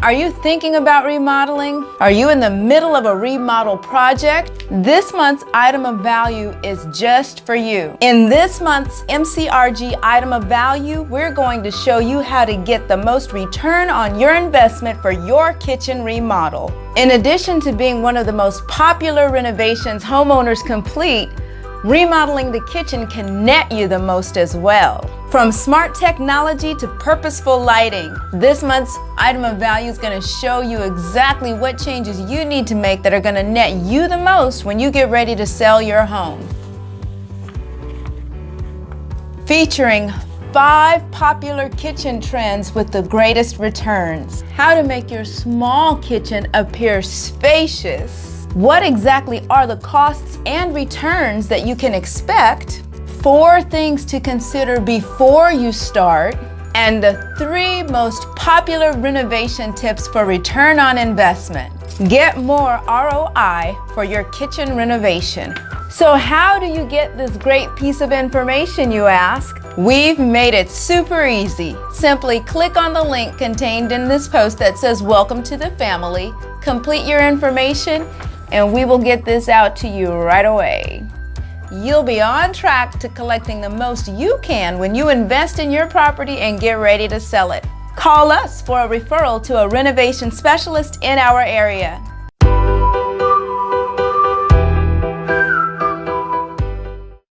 Are you thinking about remodeling? Are you in the middle of a remodel project? This month's item of value is just for you. In this month's MCRG item of value, we're going to show you how to get the most return on your investment for your kitchen remodel. In addition to being one of the most popular renovations homeowners complete, remodeling the kitchen can net you the most as well. From smart technology to purposeful lighting, this month's item of value is going to show you exactly what changes you need to make that are going to net you the most when you get ready to sell your home. Featuring 5 popular kitchen trends with the greatest returns. How to make your small kitchen appear spacious. What exactly are the costs and returns that you can expect? 4 things to consider before you start, and the 3 most popular renovation tips for return on investment. Get more ROI for your kitchen renovation. So how do you get this great piece of information, you ask? We've made it super easy. Simply click on the link contained in this post that says "Welcome to the family," complete your information, and we will get this out to you right away. You'll be on track to collecting the most you can when you invest in your property and get ready to sell it. Call us for a referral to a renovation specialist in our area.